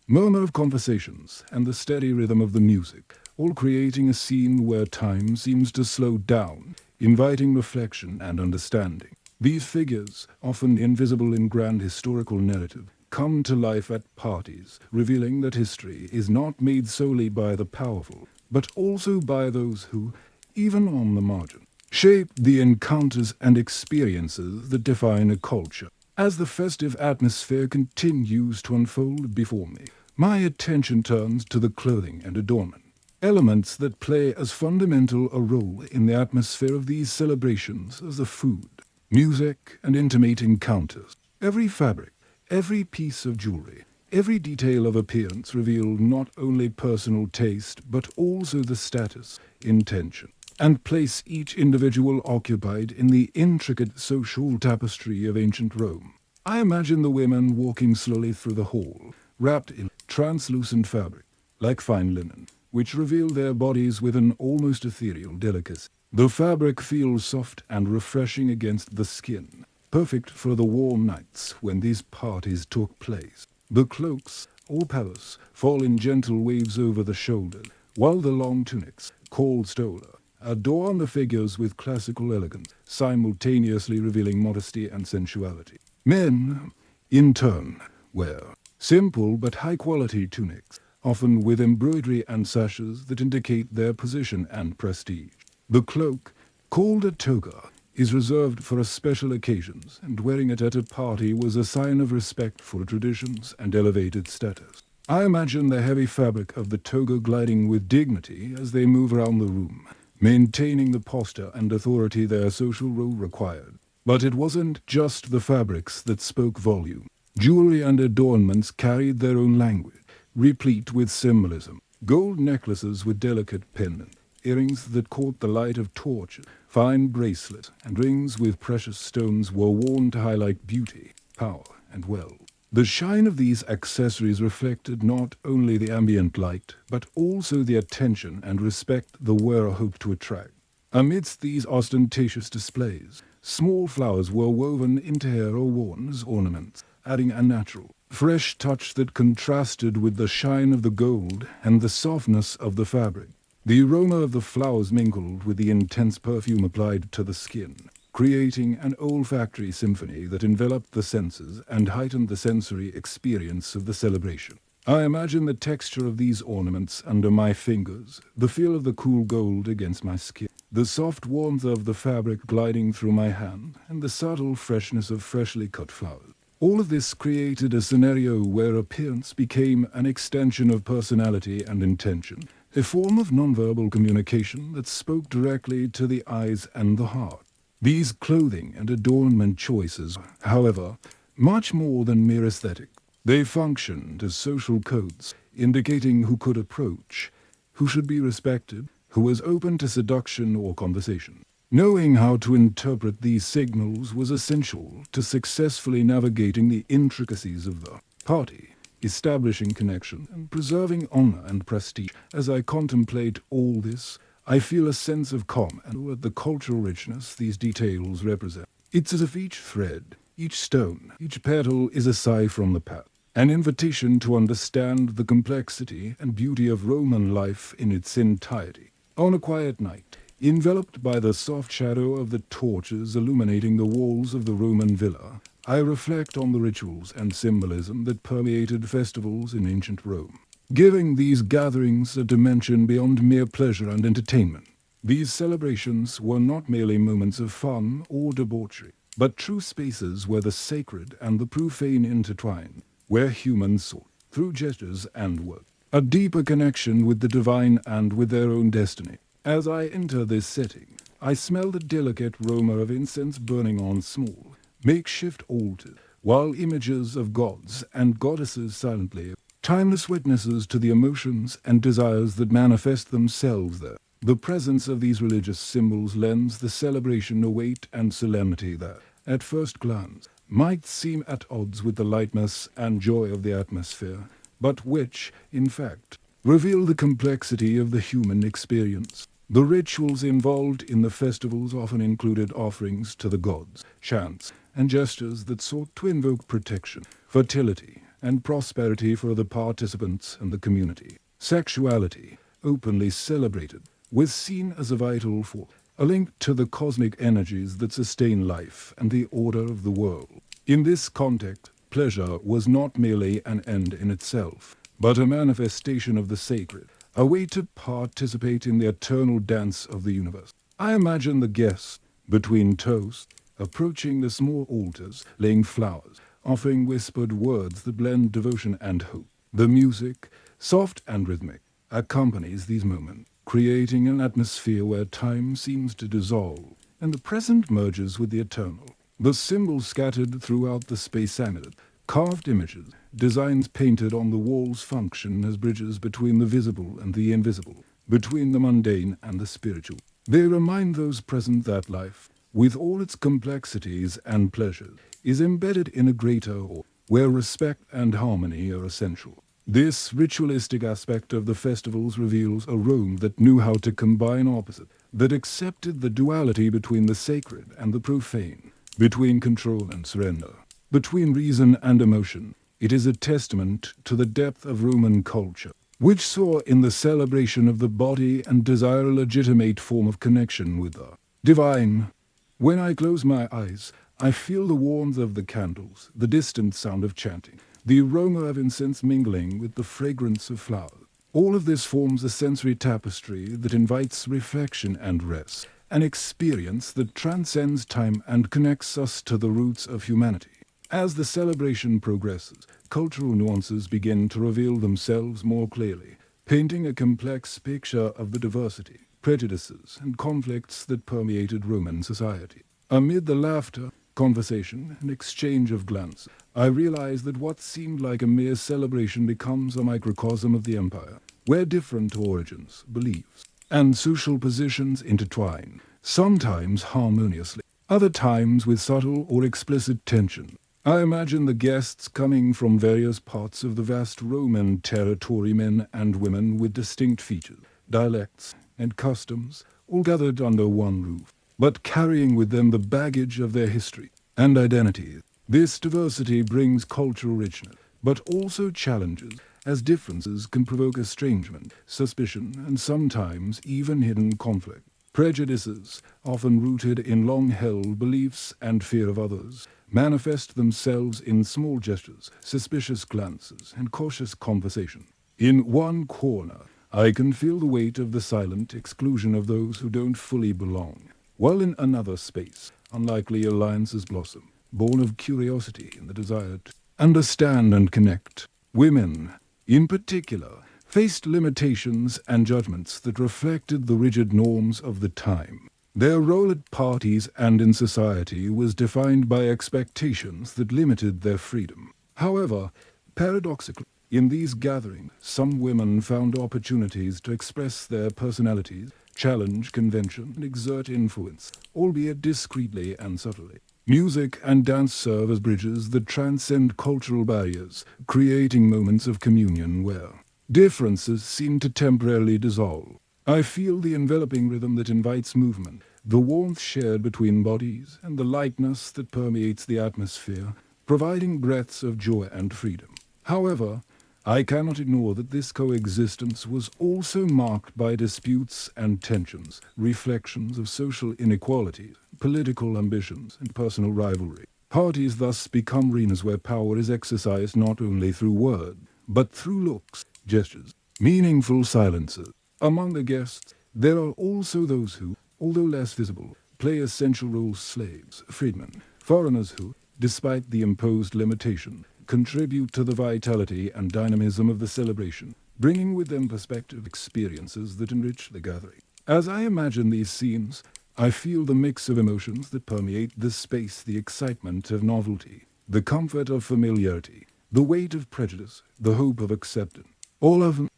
A: murmur of conversations, and the steady rhythm of the music, all creating a scene where time seems to slow down, inviting reflection and understanding. These figures, often invisible in grand historical narrative, come to life at parties, revealing that history is not made solely by the powerful, but also by those who, even on the margin, shape the encounters and experiences that define a culture. As the festive atmosphere continues to unfold before me, my attention turns to the clothing and adornment, elements that play as fundamental a role in the atmosphere of these celebrations as the food, music, and intimate encounters. Every fabric, every piece of jewelry, every detail of appearance reveal not only personal taste but also the status, intention, and place each individual occupied in the intricate social tapestry of ancient Rome. I imagine the women walking slowly through the hall, wrapped in translucent fabric, like fine linen, which reveal their bodies with an almost ethereal delicacy. The fabric feels soft and refreshing against the skin, perfect for the warm nights when these parties took place. The cloaks, or palace, fall in gentle waves over the shoulders, while the long tunics, called stola, adorn the figures with classical elegance, simultaneously revealing modesty and sensuality. Men, in turn, wear simple but high-quality tunics, often with embroidery and sashes that indicate their position and prestige. The cloak, called a toga, is reserved for special occasions, and wearing it at a party was a sign of respect for traditions and elevated status. I imagine the heavy fabric of the toga gliding with dignity as they move around the room, maintaining the posture and authority their social role required. But it wasn't just the fabrics that spoke volume. Jewelry and adornments carried their own language, replete with symbolism. Gold necklaces with delicate pendants, earrings that caught the light of torches, fine bracelets, and rings with precious stones were worn to highlight beauty, power, and wealth. The shine of these accessories reflected not only the ambient light, but also the attention and respect the wearer hoped to attract. Amidst these ostentatious displays, small flowers were woven into hair or worn as ornaments, adding a natural, fresh touch that contrasted with the shine of the gold and the softness of the fabric. The aroma of the flowers mingled with the intense perfume applied to the skin, creating an olfactory symphony that enveloped the senses and heightened the sensory experience of the celebration. I imagine the texture of these ornaments under my fingers, the feel of the cool gold against my skin, the soft warmth of the fabric gliding through my hand, and the subtle freshness of freshly cut flowers. All of this created a scenario where appearance became an extension of personality and intention, a form of nonverbal communication that spoke directly to the eyes and the heart. These clothing and adornment choices, however, much more than mere aesthetic. They functioned as social codes, indicating who could approach, who should be respected, who was open to seduction or conversation. Knowing how to interpret these signals was essential to successfully navigating the intricacies of the party, establishing connection, and preserving honor and prestige. As I contemplate all this, I feel a sense of calm and at the cultural richness these details represent. It's as if each thread, each stone, each petal is a sigh from the past, an invitation to understand the complexity and beauty of Roman life in its entirety. On a quiet night, enveloped by the soft shadow of the torches illuminating the walls of the Roman villa, I reflect on the rituals and symbolism that permeated festivals in ancient Rome, giving these gatherings a dimension beyond mere pleasure and entertainment. These celebrations were not merely moments of fun or debauchery, but true spaces where the sacred and the profane intertwine, where humans sought, through gestures and words, a deeper connection with the divine and with their own destiny. As I enter this setting, I smell the delicate aroma of incense burning on small, makeshift altars, while images of gods and goddesses silently, timeless witnesses to the emotions and desires that manifest themselves there. The presence of these religious symbols lends the celebration a weight and solemnity that, at first glance, might seem at odds with the lightness and joy of the atmosphere, but which, in fact, reveal the complexity of the human experience. The rituals involved in the festivals often included offerings to the gods, chants, and gestures that sought to invoke protection, fertility, and prosperity for the participants and the community. Sexuality, openly celebrated, was seen as a vital force, a link to the cosmic energies that sustain life and the order of the world. In this context, pleasure was not merely an end in itself, but a manifestation of the sacred, a way to participate in the eternal dance of the universe. I imagine the guests, between toasts, approaching the small altars, laying flowers, offering whispered words that blend devotion and hope. The music, soft and rhythmic, accompanies these moments, creating an atmosphere where time seems to dissolve, and the present merges with the eternal. The symbols scattered throughout the space amulet, carved images, designs painted on the walls function as bridges between the visible and the invisible, between the mundane and the spiritual. They remind those present that life, with all its complexities and pleasures, is embedded in a greater order, where respect and harmony are essential. This ritualistic aspect of the festivals reveals a Rome that knew how to combine opposites, that accepted the duality between the sacred and the profane, between control and surrender, between reason and emotion. It is a testament to the depth of Roman culture, which saw in the celebration of the body and desire a legitimate form of connection with the divine. When I close my eyes, I feel the warmth of the candles, the distant sound of chanting, the aroma of incense mingling with the fragrance of flowers. All of this forms a sensory tapestry that invites reflection and rest, an experience that transcends time and connects us to the roots of humanity. As the celebration progresses, cultural nuances begin to reveal themselves more clearly, painting a complex picture of the diversity, prejudices, and conflicts that permeated Roman society. Amid the laughter, conversation, and exchange of glances, I realize that what seemed like a mere celebration becomes a microcosm of the empire, where different origins, beliefs, and social positions intertwine, sometimes harmoniously, other times with subtle or explicit tension. I imagine the guests coming from various parts of the vast Roman territory, men and women with distinct features, dialects, and customs, all gathered under one roof, but carrying with them the baggage of their history and identity. This diversity brings cultural richness, but also challenges, as differences can provoke estrangement, suspicion, and sometimes even hidden conflict. Prejudices, often rooted in long-held beliefs and fear of others, manifest themselves in small gestures, suspicious glances, and cautious conversation. In one corner, I can feel the weight of the silent exclusion of those who don't fully belong, while in another space, unlikely alliances blossom, born of curiosity and the desire to understand and connect. Women, in particular, faced limitations and judgments that reflected the rigid norms of the time. Their role at parties and in society was defined by expectations that limited their freedom. However, paradoxically, in these gatherings, some women found opportunities to express their personalities, challenge convention, and exert influence, albeit discreetly and subtly. Music and dance serve as bridges that transcend cultural barriers, creating moments of communion where differences seem to temporarily dissolve. I feel the enveloping rhythm that invites movement, the warmth shared between bodies, and the lightness that permeates the atmosphere, providing breaths of joy and freedom. However, I cannot ignore that this coexistence was also marked by disputes and tensions, reflections of social inequalities, political ambitions, and personal rivalry. Parties thus become arenas where power is exercised not only through word, but through looks, gestures, meaningful silences. Among the guests, there are also those who, although less visible, play essential roles: slaves, freedmen, foreigners who, despite the imposed limitation, contribute to the vitality and dynamism of the celebration, bringing with them perspective experiences that enrich the gathering. As I imagine these scenes, I feel the mix of emotions that permeate this space: the excitement of novelty, the comfort of familiarity, the weight of prejudice, the hope of acceptance. All of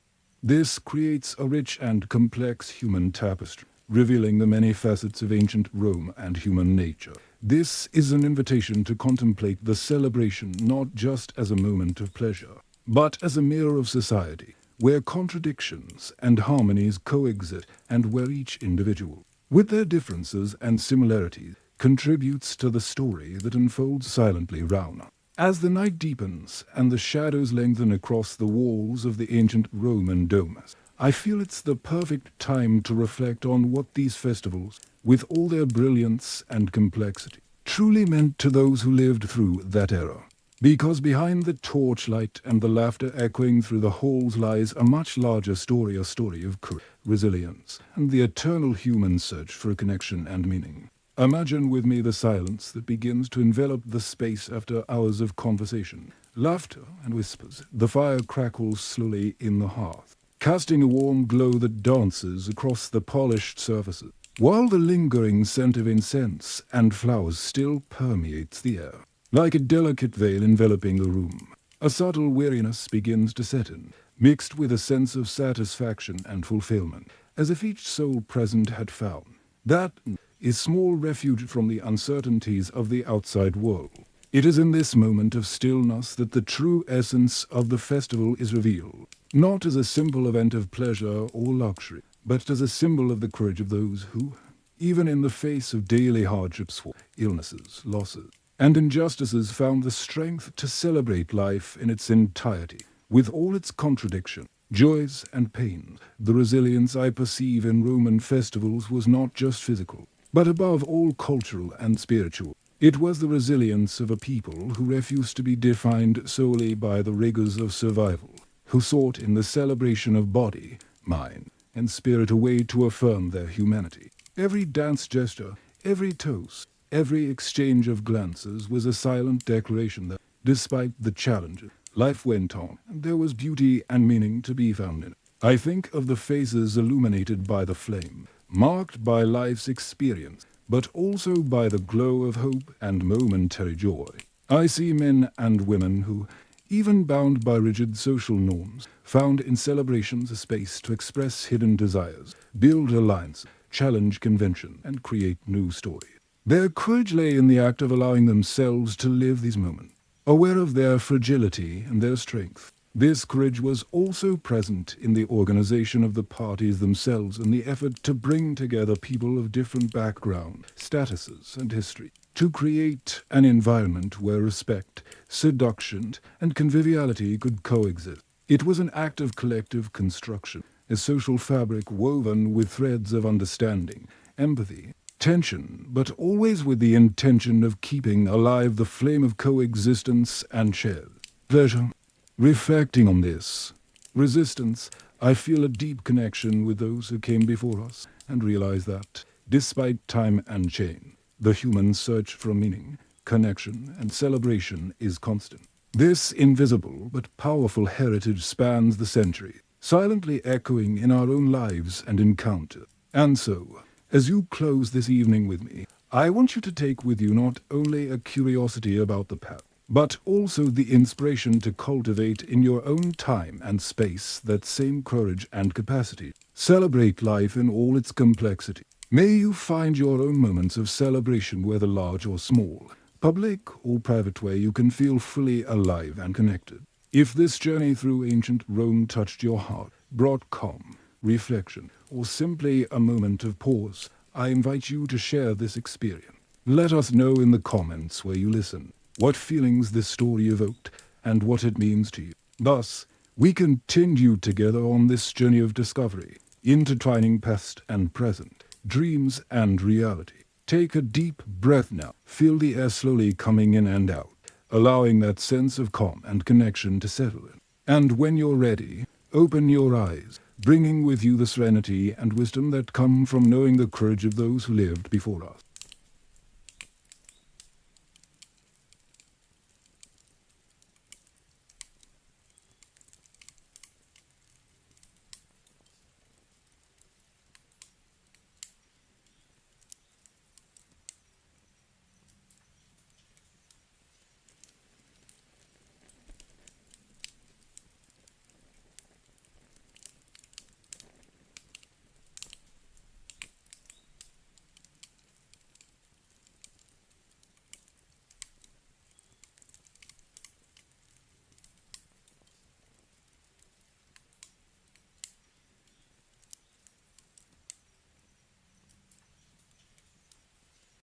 A: this creates a rich and complex human tapestry, revealing the many facets of ancient Rome and human nature. This is an invitation to contemplate the celebration not just as a moment of pleasure, but as a mirror of society, where contradictions and harmonies coexist and where each individual, with their differences and similarities, contributes to the story that unfolds silently round us. As the night deepens and the shadows lengthen across the walls of the ancient Roman domes, I feel it's the perfect time to reflect on what these festivals, with all their brilliance and complexity, truly meant to those who lived through that era. Because behind the torchlight and the laughter echoing through the halls lies a much larger story, a story of courage, resilience, and the eternal human search for connection and meaning. Imagine with me the silence that begins to envelop the space after hours of conversation, laughter and whispers. The fire crackles slowly in the hearth, casting a warm glow that dances across the polished surfaces, while the lingering scent of incense and flowers still permeates the air. Like a delicate veil enveloping the room, a subtle weariness begins to set in, mixed with a sense of satisfaction and fulfillment, as if each soul present had found that is small refuge from the uncertainties of the outside world. It is in this moment of stillness that the true essence of the festival is revealed, not as a simple event of pleasure or luxury, but as a symbol of the courage of those who, even in the face of daily hardships, illnesses, losses, and injustices, found the strength to celebrate life in its entirety, with all its contradictions, joys and pains. The resilience I perceive in Roman festivals was not just physical, but above all cultural and spiritual. It was the resilience of a people who refused to be defined solely by the rigors of survival, who sought in the celebration of body, mind, and spirit a way to affirm their humanity. Every dance gesture, every toast, every exchange of glances was a silent declaration that, despite the challenges, life went on, and there was beauty and meaning to be found in it. I think of the faces illuminated by the flame, marked by life's experience, but also by the glow of hope and momentary joy. I see men and women who, even bound by rigid social norms, found in celebrations a space to express hidden desires, build alliances, challenge convention, and create new stories. Their courage lay in the act of allowing themselves to live these moments, aware of their fragility and their strength. This courage was also present in the organization of the parties themselves and the effort to bring together people of different backgrounds, statuses, and history, to create an environment where respect, seduction, and conviviality could coexist. It was an act of collective construction, a social fabric woven with threads of understanding, empathy, tension, but always with the intention of keeping alive the flame of coexistence and shared pleasure. Reflecting on this resistance, I feel a deep connection with those who came before us and realize that, despite time and change, the human search for meaning, connection, and celebration is constant. This invisible but powerful heritage spans the century, silently echoing in our own lives and encounters. And so, as you close this evening with me, I want you to take with you not only a curiosity about the past, but also the inspiration to cultivate in your own time and space that same courage and capacity. Celebrate life in all its complexity. May you find your own moments of celebration, whether large or small, public or private, where you can feel fully alive and connected. If this journey through ancient Rome touched your heart, brought calm, reflection, or simply a moment of pause, I invite you to share this experience. Let us know in the comments where you listen what feelings this story evoked and what it means to you. Thus, we continue together on this journey of discovery, intertwining past and present, dreams and reality. Take a deep breath now. Feel the air slowly coming in and out, allowing that sense of calm and connection to settle in. And when you're ready, open your eyes, bringing with you the serenity and wisdom that come from knowing the courage of those who lived before us.